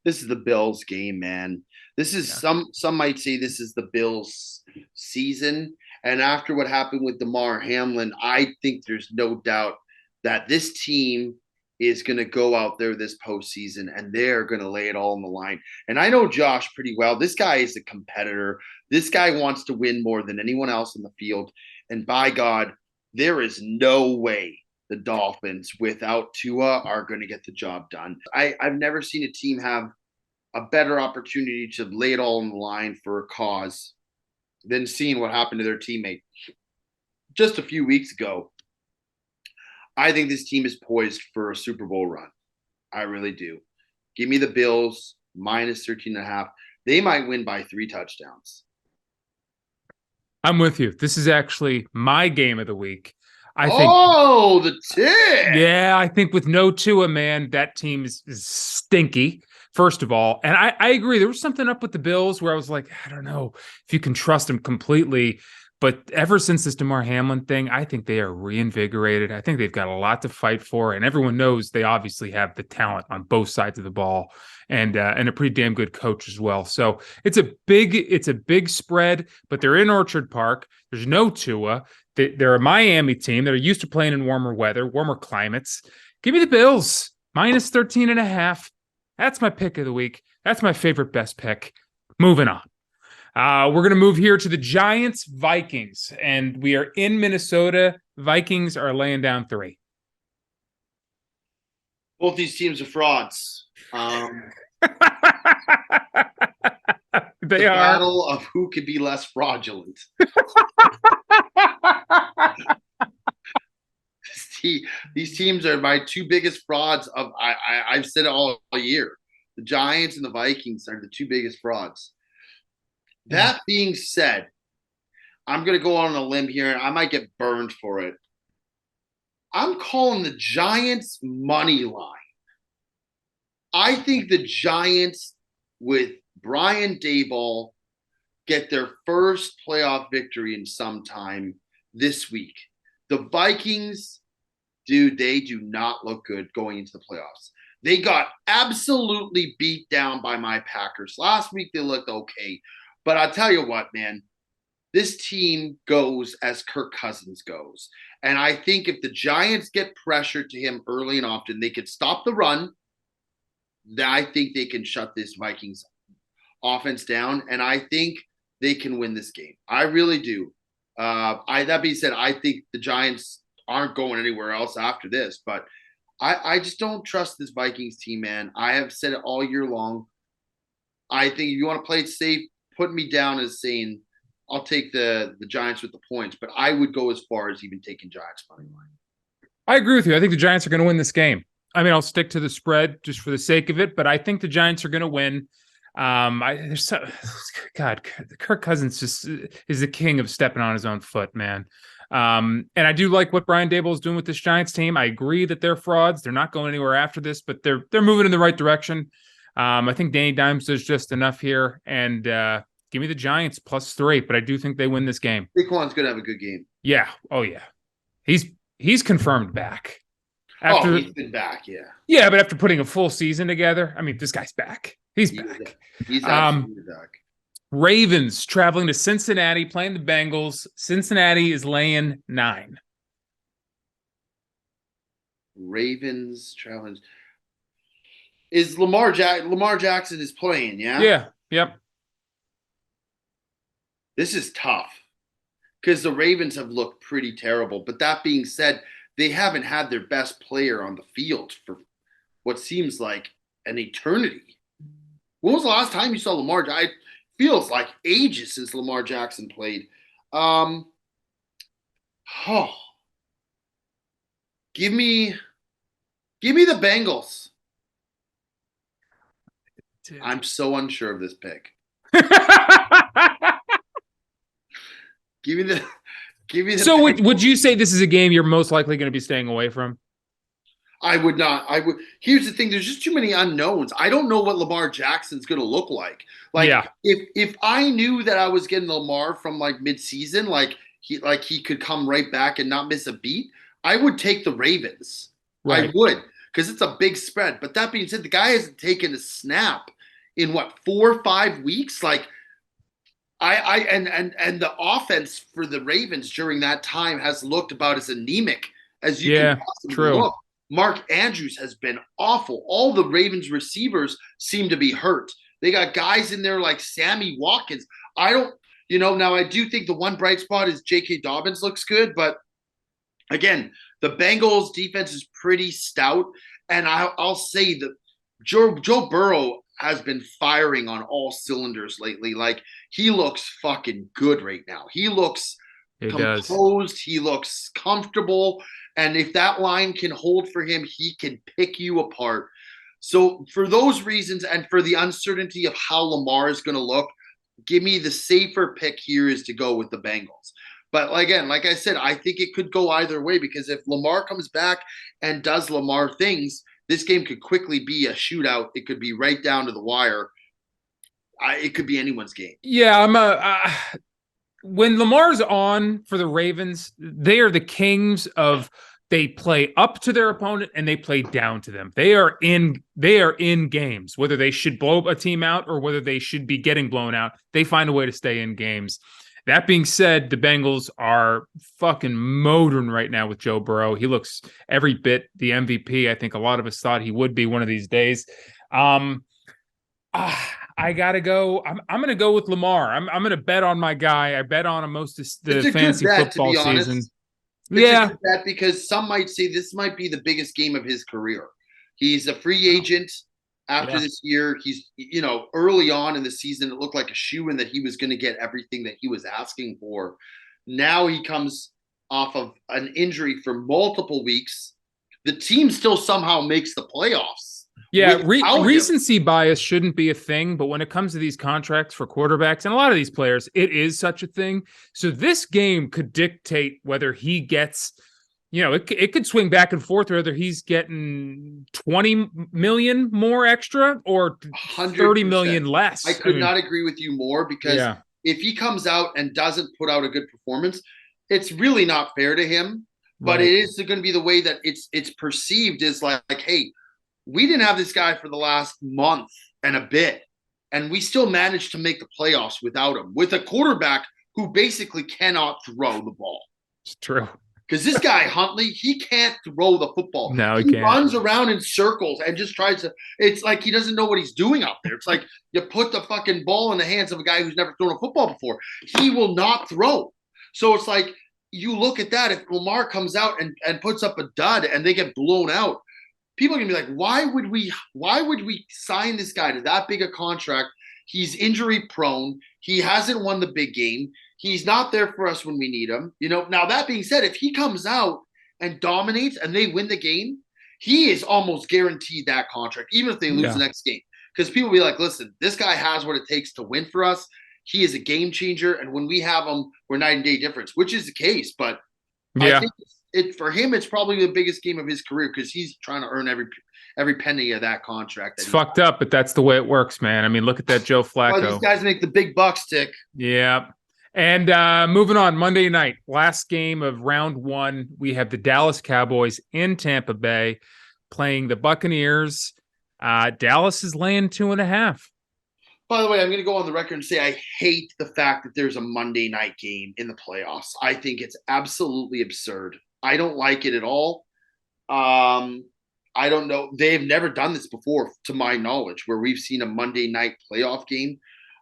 This is the Bills game, man. This is some might say this is the Bills season. And after what happened with Damar Hamlin, I think there's no doubt that this team is going to go out there this postseason and they're going to lay it all on the line. And I know Josh pretty well. This guy is a competitor. This guy wants to win more than anyone else in the field. And by God, there is no way the Dolphins without Tua are going to get the job done. I've never seen a team have a better opportunity to lay it all on the line for a cause than seeing what happened to their teammate just a few weeks ago. I think this team is poised for a Super Bowl run. I really do. Give me the Bills -13.5. They might win by 3 touchdowns. I'm with you. This is actually my game of the week. I think. Oh, the tip. Yeah, I think with no Tua, man, that team is stinky, first of all. And I agree. There was something up with the Bills where I was like, I don't know if you can trust them completely. But ever since this Damar Hamlin thing, I think they are reinvigorated. I think they've got a lot to fight for. And everyone knows they obviously have the talent on both sides of the ball and a pretty damn good coach as well. So it's a big spread, but they're in Orchard Park. There's no Tua. They're a Miami team that are used to playing in warmer weather, warmer climates. Give me the Bills -13.5. That's my pick of the week. That's my favorite best pick. Moving on. We're going to move here to the Giants-Vikings, and we are in Minnesota. Vikings are laying down 3. Both these teams are frauds. They are. Battle of who could be less fraudulent. These teams are my 2 biggest frauds of I've said it all year. The Giants and the Vikings are the two biggest frauds. Yeah. That being said, I'm going to go on a limb here, and I might get burned for it. I'm calling the Giants money line. I think the Giants with Brian Daboll get their first playoff victory in some time this week. The Vikings, dude, they do not look good going into the playoffs. They got absolutely beat down by my Packers. Last week they looked okay. But I'll tell you what, man, this team goes as Kirk Cousins goes. And I think if the Giants get pressure to him early and often, they could stop the run. I think they can shut this Vikings offense down. And I think they can win this game. I really do. That being said, I think the Giants aren't going anywhere else after this, but I just don't trust this Vikings team, man. I have said it all year long. I think if you want to play it safe, put me down as saying I'll take the Giants with the points, but I would go as far as even taking Giants money line. I agree with you. I think the Giants are going to win this game. I mean, I'll stick to the spread just for the sake of it, but I think the Giants are going to win. God, Kirk Cousins just is the king of stepping on his own foot, man. And I do like what Brian Daboll is doing with this Giants team. I agree that they're frauds. They're not going anywhere after this, but they're moving in the right direction. I think Danny Dimes does just enough here, and give me the Giants +3, but I do think they win this game. Saquon's going to have a good game. Yeah. Oh yeah. He's confirmed back. He's been back. Yeah. Yeah, but after putting a full season together, I mean, this guy's back. He's back. He's absolutely back. Ravens traveling to Cincinnati, playing the Bengals. Cincinnati is laying 9. Ravens traveling. Is Lamar Jackson is playing, yeah? Yeah. Yep. This is tough because the Ravens have looked pretty terrible. But that being said, they haven't had their best player on the field for what seems like an eternity. When was the last time you saw Lamar? It feels like ages since Lamar Jackson played. Give me the Bengals. Dude. I'm so unsure of this pick. Give me the. So would you say this is a game you're most likely going to be staying away from? I would not. Here's the thing: there's just too many unknowns. I don't know what Lamar Jackson's going to look like. If I knew that I was getting Lamar from like midseason, he could come right back and not miss a beat, I would take the Ravens. Right. I would, because it's a big spread. But that being said, the guy hasn't taken a snap in 4 or 5 weeks. Like and the offense for the Ravens during that time has looked about as anemic as you can possibly look. Mark Andrews has been awful. All the Ravens receivers seem to be hurt. They got guys in there like Sammy Watkins. Now I do think the one bright spot is J.K. Dobbins looks good, but again, the Bengals defense is pretty stout. And I'll say that Joe Burrow has been firing on all cylinders lately. Like, he looks fucking good right now. He looks composed. He looks comfortable. And if that line can hold for him, he can pick you apart. So for those reasons and for the uncertainty of how Lamar is going to look, give me the safer pick here is to go with the Bengals. But again, like I said, I think it could go either way, because if Lamar comes back and does Lamar things, this game could quickly be a shootout. It could be right down to the wire. It could be anyone's game. Yeah, when Lamar's on for the Ravens, they are the kings of, they play up to their opponent and they play down to them. They are in games, whether they should blow a team out or whether they should be getting blown out. They find a way to stay in games. That being said, the Bengals are fucking motoring right now with Joe Burrow. He looks every bit the MVP. I think a lot of us thought he would be one of these days. I gotta go. I'm gonna go with Lamar. I'm gonna bet on my guy. I bet on him most of the fantasy football season. It's a good bet, because some might say this might be the biggest game of his career. He's a free agent after this year. He's, early on in the season, it looked like a shoo-in that he was going to get everything that he was asking for. Now he comes off of an injury for multiple weeks. The team still somehow makes the playoffs. Yeah, without him. recency bias shouldn't be a thing, but when it comes to these contracts for quarterbacks and a lot of these players, it is such a thing. So this game could dictate whether he gets, it could swing back and forth whether he's getting 20 million more extra or 30 million 100%. less. I could not agree with you more, because if he comes out and doesn't put out a good performance, it's really not fair to him. But it is going to be the way that it's perceived, is like, hey, we didn't have this guy for the last month and a bit, and we still managed to make the playoffs without him, with a quarterback who basically cannot throw the ball. It's true. Because this guy, Huntley, he can't throw the football. No, he can't. Runs around in circles and just tries to – it's like he doesn't know what he's doing out there. It's like you put the fucking ball in the hands of a guy who's never thrown a football before. He will not throw. So it's like you look at that. If Lamar comes out and puts up a dud and they get blown out, people are going to be like, why would we sign this guy to that big a contract? He's injury prone. He hasn't won the big game. He's not there for us when we need him. Now that being said, if he comes out and dominates and they win the game, he is almost guaranteed that contract, even if they lose the next game. Because people will be like, listen, this guy has what it takes to win for us. He is a game changer. And when we have him, we're night and day difference, which is the case. But I think for him, it's probably the biggest game of his career, because he's trying to earn every penny of that contract. It's fucked up, but that's the way it works, man. I mean, look at that Joe Flacco. Well, these guys make the big bucks tick. Yeah. And moving on, Monday night, last game of round one, we have the Dallas Cowboys in Tampa Bay playing the Buccaneers. Dallas is laying 2.5. By the way, I'm going to go on the record and say I hate the fact that there's a Monday night game in the playoffs. I think it's absolutely absurd. I don't like it at all. I don't know. They've never done this before, to my knowledge, where we've seen a Monday night playoff game.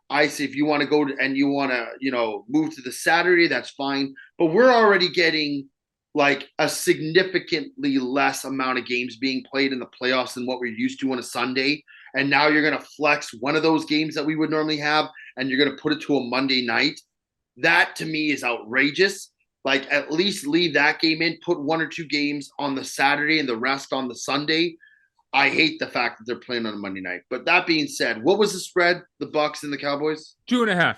I say if you want to go and you want to, move to the Saturday, that's fine. But we're already getting like a significantly less amount of games being played in the playoffs than what we're used to on a Sunday. And now you're going to flex one of those games that we would normally have, and you're going to put it to a Monday night. That to me is outrageous. Like, at least leave that game in, put one or two games on the Saturday and the rest on the Sunday. I hate the fact that they're playing on a Monday night. But that being said, what was the spread? The Bucs and the Cowboys? 2.5.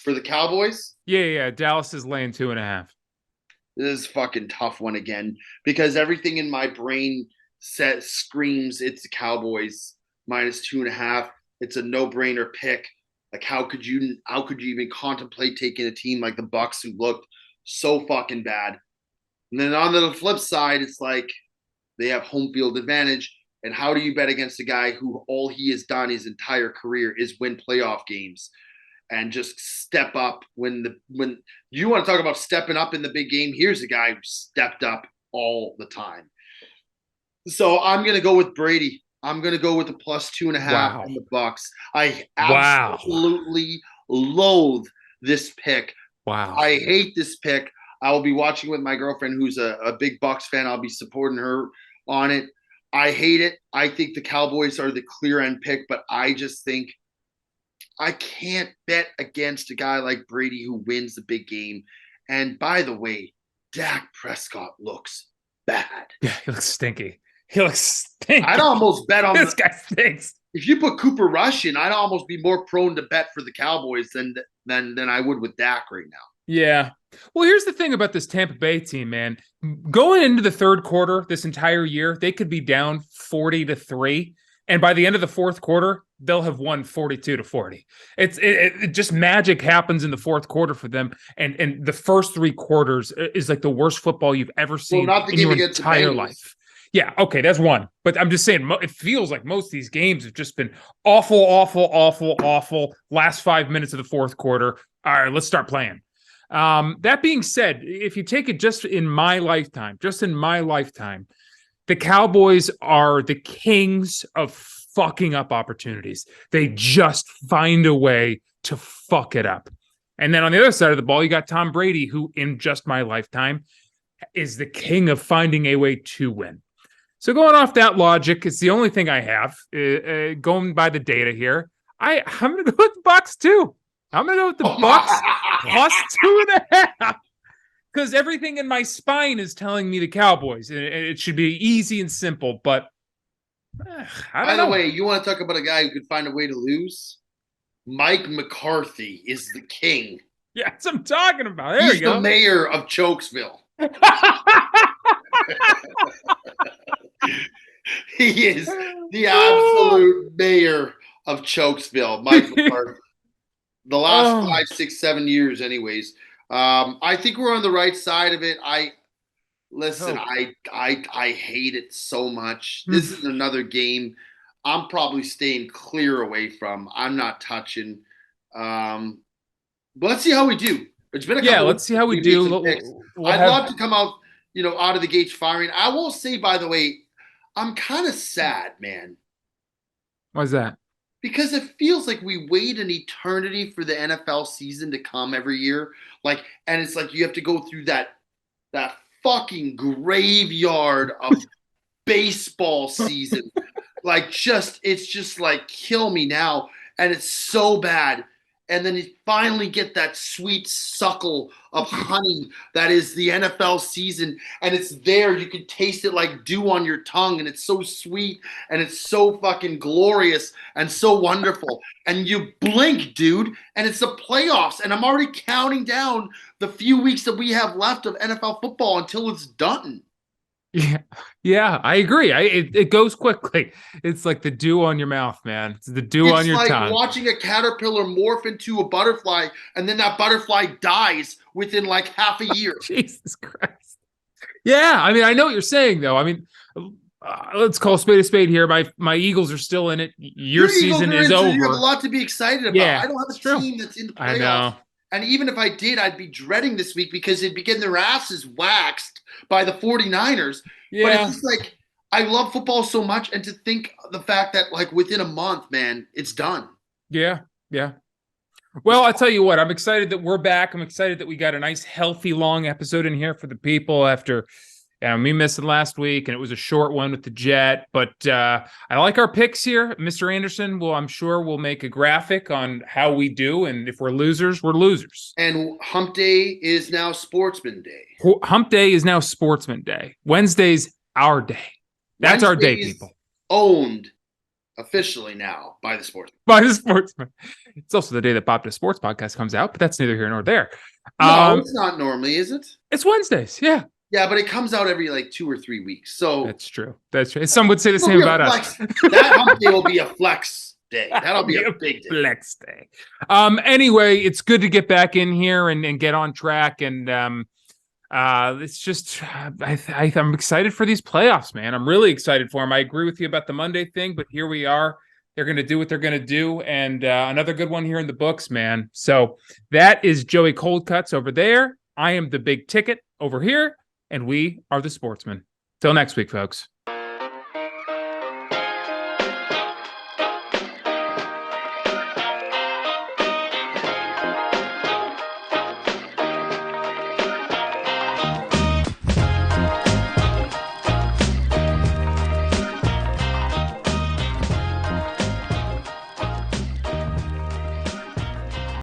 For the Cowboys? Yeah. Dallas is laying 2.5. This is a fucking tough one again, because everything in my brain screams it's the Cowboys minus 2.5. It's a no-brainer pick. Like, how could you even contemplate taking a team like the Bucs, who looked so fucking bad? And then on the flip side, it's like they have home field advantage. And how do you bet against a guy who all he has done his entire career is win playoff games and just step up when you want to talk about stepping up in the big game? Here's a guy who stepped up all the time. So I'm going to go with Brady. I'm going to go with the plus 2.5 in the Bucs. I absolutely loathe this pick. Wow. I hate this pick. I will be watching with my girlfriend, who's a big Bucs fan. I'll be supporting her on it. I hate it. I think the Cowboys are the clear end pick, but I just think I can't bet against a guy like Brady who wins the big game. And by the way, Dak Prescott looks bad. Yeah, he looks stinky. I'd almost bet on this guy stinks. If you put Cooper Rush in, I'd almost be more prone to bet for the Cowboys than I would with Dak right now. Yeah. Well, here's the thing about this Tampa Bay team, man. Going into the third quarter this entire year, they could be down 40-3. And by the end of the fourth quarter, they'll have won 42-40. It just magic happens in the fourth quarter for them. And the first three quarters is like the worst football you've ever seen in your entire life. Yeah, okay, that's one. But I'm just saying, it feels like most of these games have just been awful. Last 5 minutes of the fourth quarter. All right, let's start playing. That being said, if you take it just in my lifetime, the Cowboys are the kings of fucking up opportunities. They just find a way to fuck it up. And then on the other side of the ball, you got Tom Brady, who in just my lifetime is the king of finding a way to win. So going off that logic, it's the only thing I have. Going by the data here, I'm going to go with the Bucs too. I'm going to go with the Bucs plus 2.5. Because everything in my spine is telling me the Cowboys. It should be easy and simple, but I By don't the know. way, you want to talk about a guy who could find a way to lose? Mike McCarthy is the king. Yeah, that's what I'm talking about. There He's you the go. mayor of Chokesville. He is the absolute mayor of Chokesville, Mike McCarthy. The last Oh, 5, 6, 7 years, anyways. I think we're on the right side of it. Listen. hope. I hate it so much. This is another game I'm probably staying clear away from. I'm not touching. But let's see how we do. It's been a Yeah, couple let's weeks see since how we we made do. some picks. We'll I'd have. love to come out, out of the gates firing. I will say, by the way, I'm kind of sad, man, What's that? because it feels like we wait an eternity for the NFL season to come every year. And it's like you have to go through that fucking graveyard of baseball season. It's just like kill me now, and it's so bad. And then you finally get that sweet suckle of honey that is the NFL season, and it's there. You can taste it like dew on your tongue, and it's so sweet, and it's so fucking glorious and so wonderful. And you blink, dude, and it's the playoffs, and I'm already counting down the few weeks that we have left of NFL football until it's done. Yeah, yeah, I agree. It goes quickly. It's like the dew on your mouth, man. It's the dew on It's your like tongue. watching a caterpillar morph into a butterfly, and then that butterfly dies within like half a year. Jesus Christ. Yeah, I mean, I know what you're saying, though. I mean, let's call a spade here. My Eagles are still in it. Your Eagles season are is in, so you have a over. lot to be excited about. Yeah, I don't have it's a true. team that's in the I playoffs. know. And even if I did, I'd be dreading this week because they'd be getting their asses waxed by the 49ers. But it's Yeah, just like, I love football so much. And to think the fact that, like, within a month, man, it's done. yeah, yeah. Well, I'll tell you what, I'm excited that we're back. I'm excited that we got a nice, healthy, long episode in here for the people after me missing last week, and it was a short one with the Jet. But I like our picks here. Mr. Anderson I'm sure we'll make a graphic on how we do, and if we're losers, we're losers. And Hump Day is now Sportsman Day. Hump Day is now Sportsman Day. Wednesday's our day. That's our day, people. Owned officially now by the Sportsman. By the Sportsman. It's also the day that Bob Does Sports podcast comes out, but that's neither here nor there. No, it's not normally, is it? It's Wednesdays, yeah. Yeah, but it comes out every like 2 or 3 weeks. So That's true. That's true. Some would say the same about us. That Hump Day will be a flex day. That'll be a big day. Flex day. Anyway, it's good to get back in here and get on track. And it's just I'm excited for these playoffs, man. I'm really excited for them. I agree with you about the Monday thing, but here we are. They're going to do what they're going to do. And another good one here in the books, man. So that is Joey Coldcuts over there. I am the Big Ticket over here. And we are the Sportsmen. Till next week, folks.